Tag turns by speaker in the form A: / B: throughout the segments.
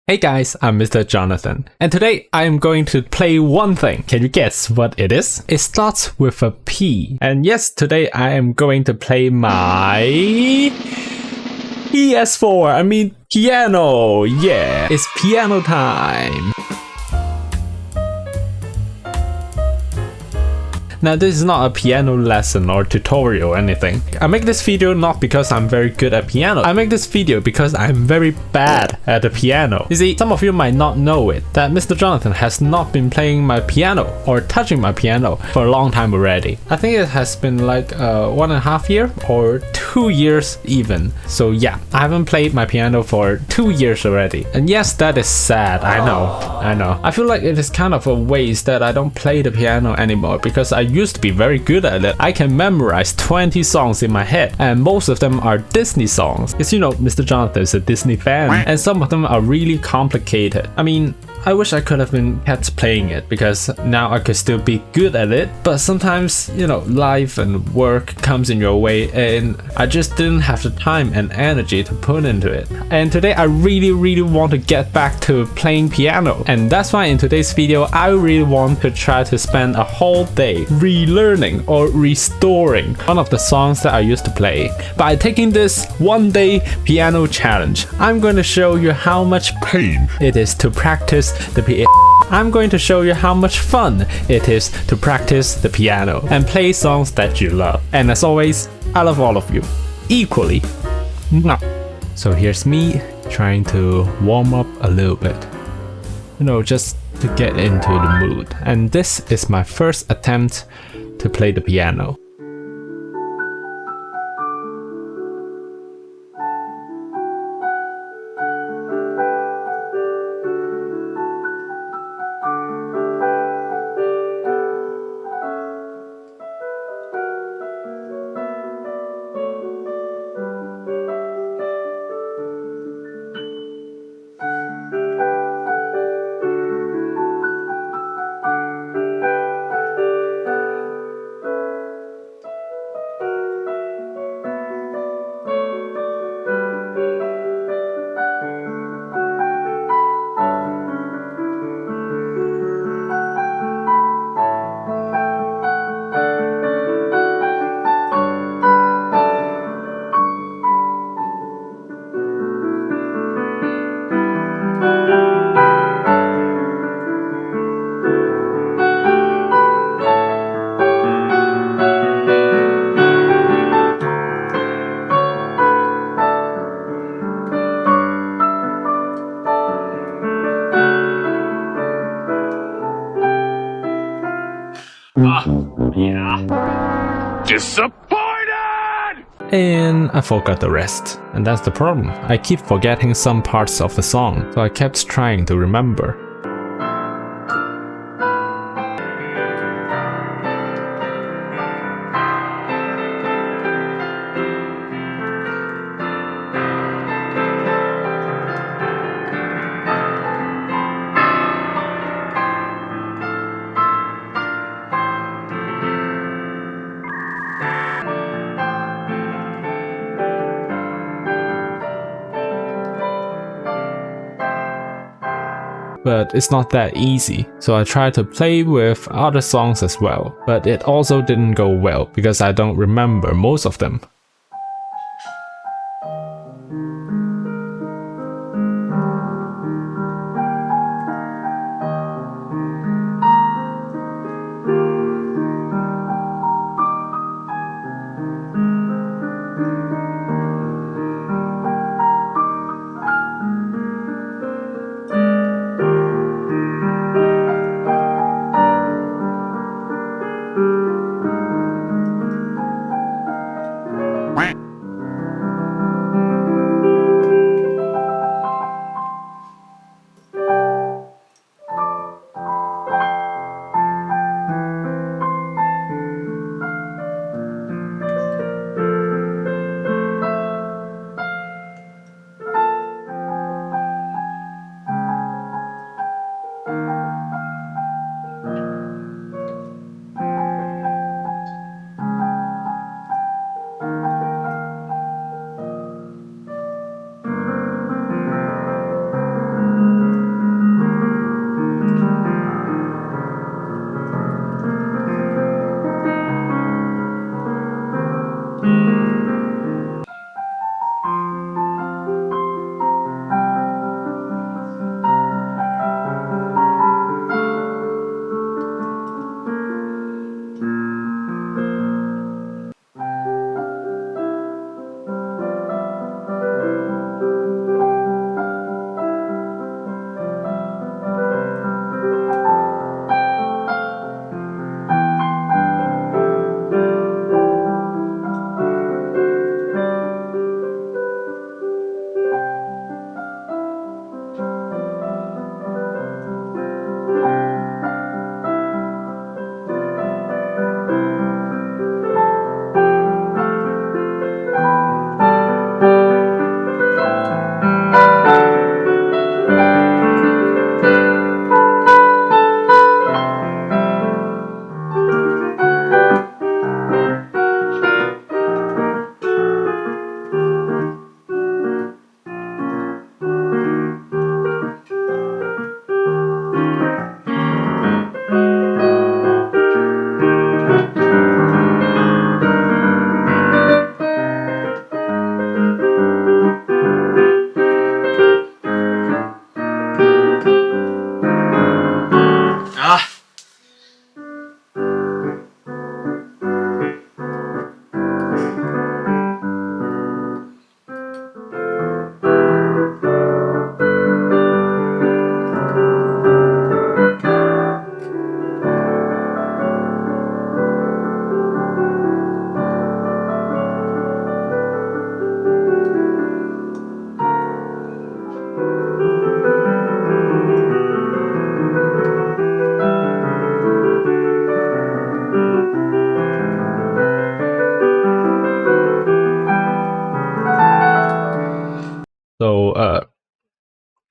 A: Hey guys, I'm Mr. Jonathan, and today I am going to play one thing. Can you guess what it is? It starts with a P. And yes, today I am going to play my PS4, piano. Yeah, it's piano time. Now this is not a piano lesson or tutorial or anything. I make this video not because I'm very good at piano. I make this video because I'm very bad at the piano. You see, some of you might not know it, that Mr. Jonathan has not been playing my piano or touching my piano for a long time already. I think it has been like 1.5 years or 2 years even. So yeah, I haven't played my piano for 2 years already. And yes, that is sad, I know. I feel like it is kind of a waste that I don't play the piano anymore because I used to be very good at it. I can memorize 20 songs in my head, and most of them are Disney songs. Because you know, Mr. Jonathan is a Disney fan, and some of them are really complicated. I wish I could have been kept playing it because now I could still be good at it. But sometimes, you know, life and work comes in your way and I just didn't have the time and energy to put into it. And today I really want to get back to playing piano. And that's why in today's video, I really want to try to spend a whole day relearning or restoring one of the songs that I used to play. By taking this one-day piano challenge, I'm going to show you how much pain it is to practice the piano. I'm going to show you how much fun it is to practice the piano and play songs that you love. And as always, I love all of you equally. So here's me trying to warm up a little bit, you know, just to get into the mood. And this is my first attempt to play the piano.
B: Disappointed!
A: And I forgot the rest. And that's the problem. I keep forgetting some parts of the song, so I kept trying to remember. But it's not that easy, so I tried to play with other songs as well, but it also didn't go well because I don't remember most of them.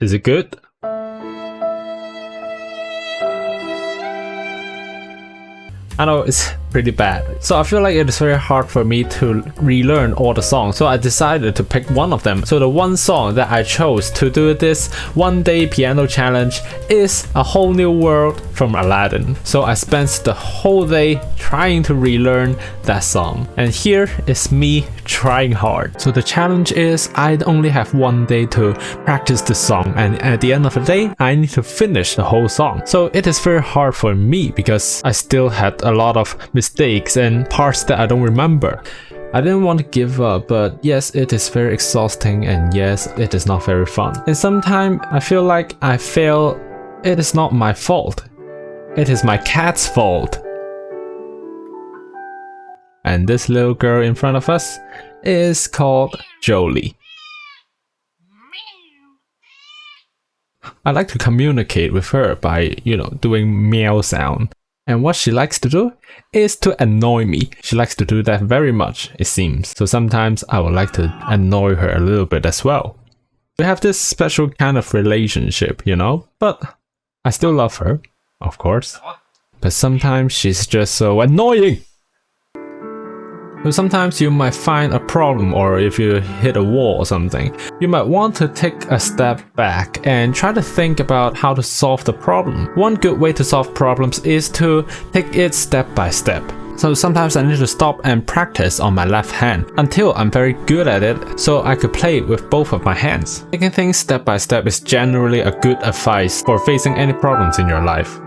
A: Is it good? I know it's pretty bad. So I feel like it is very hard for me to relearn all the songs. So I decided to pick one of them. So the one song that I chose to do this one day piano challenge is A Whole New World from Aladdin. So I spent the whole day trying to relearn that song. And here is me trying hard. So the challenge is I only have one day to practice the song, and at the end of the day I need to finish the whole song. So it is very hard for me because I still had a lot of mistakes and parts that I don't remember. I didn't want to give up, but yes, it is very exhausting, and yes, it is not very fun. And sometimes I feel like I fail. It is not my fault. It is my cat's fault. And this little girl in front of us is called Jolie. I like to communicate with her by, doing meow sound. And what she likes to do is to annoy me. She likes to do that very much, it seems. So sometimes I would like to annoy her a little bit as well. We have this special kind of relationship, but I still love her, of course. But sometimes she's just so annoying. So sometimes you might find a problem, or if you hit a wall or something, you might want to take a step back and try to think about how to solve the problem. One good way to solve problems is to take it step by step. So sometimes I need to stop and practice on my left hand until I'm very good at it, so I could play it with both of my hands. Taking things step by step is generally a good advice for facing any problems in your life.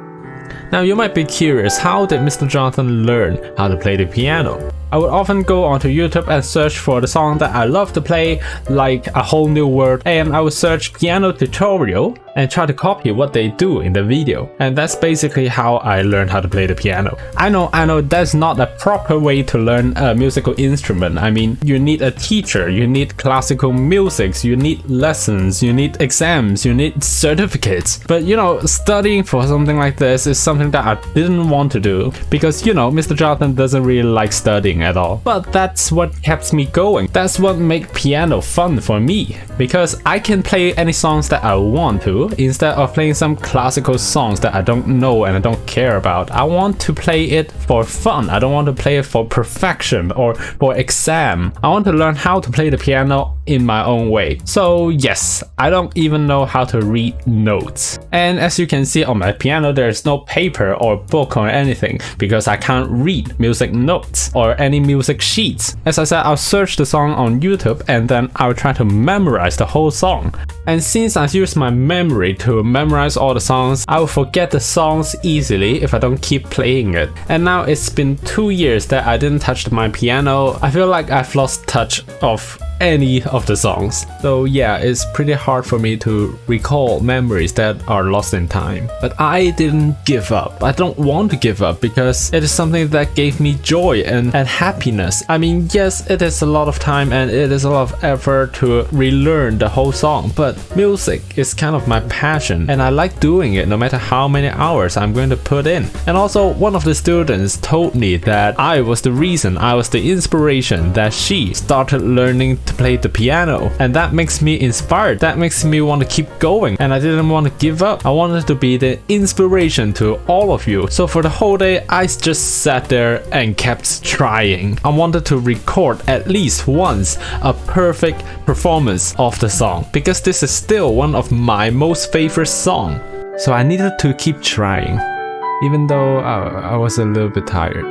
A: Now you might be curious, how did Mr. Jonathan learn how to play the piano? I would often go onto YouTube and search for the song that I love to play, like A Whole New World, and I would search piano tutorial and try to copy what they do in the video. And that's basically how I learned how to play the piano. I know that's not a proper way to learn a musical instrument. I mean, you need a teacher, you need classical music, you need lessons, you need exams, you need certificates. But studying for something like this is something that I didn't want to do because Mr. Jonathan doesn't really like studying at all. But that's what kept me going. That's what makes piano fun for me, because I can play any songs that I want to instead of playing some classical songs that I don't know and I don't care about. I want to play it for fun. I don't want to play it for perfection or for exam. I want to learn how to play the piano in my own way. So yes, I don't even know how to read notes. And as you can see on my piano, there's no paper or book or anything because I can't read music notes or any music sheets. As I said, I'll search the song on YouTube and then I'll try to memorize the whole song. And since I use my memory to memorize all the songs, I will forget the songs easily if I don't keep playing it. And now it's been 2 years that I didn't touch my piano. I feel like I've lost touch of any of the songs. So yeah, it's pretty hard for me to recall memories that are lost in time. But I didn't give up. I don't want to give up because it is something that gave me joy and happiness. I mean, yes, it is a lot of time and it is a lot of effort to relearn the whole song, but music is kind of my passion and I like doing it no matter how many hours I'm going to put in. And also, one of the students told me that I was the reason, I was the inspiration that she started learning to play the piano, and that makes me inspired. That makes me want to keep going, and I didn't want to give up. I wanted to be the inspiration to all of you. So for the whole day I just sat there and kept trying. I wanted to record at least once a perfect performance of the song because this is still one of my most favorite songs. So I needed to keep trying even though I was a little bit tired.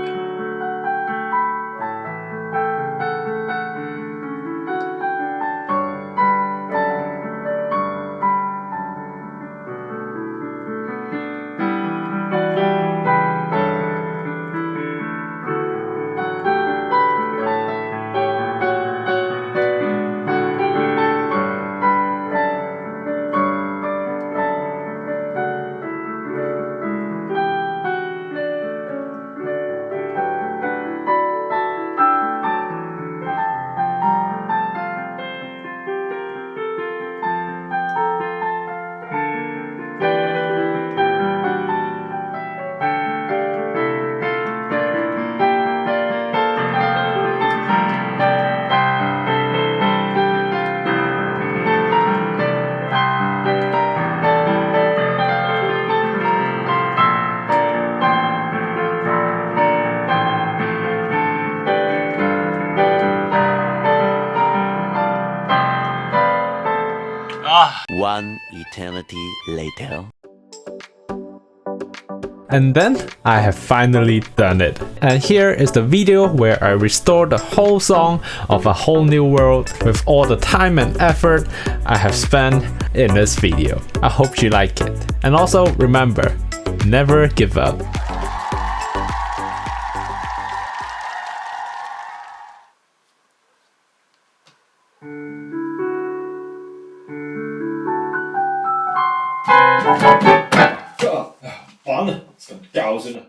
B: One eternity later.
A: And then I have finally done it. And here is the video where I restored the whole song of A Whole New World with all the time and effort I have spent in this video. I hope you like it. And also remember, never give up.
C: Barne skal gavse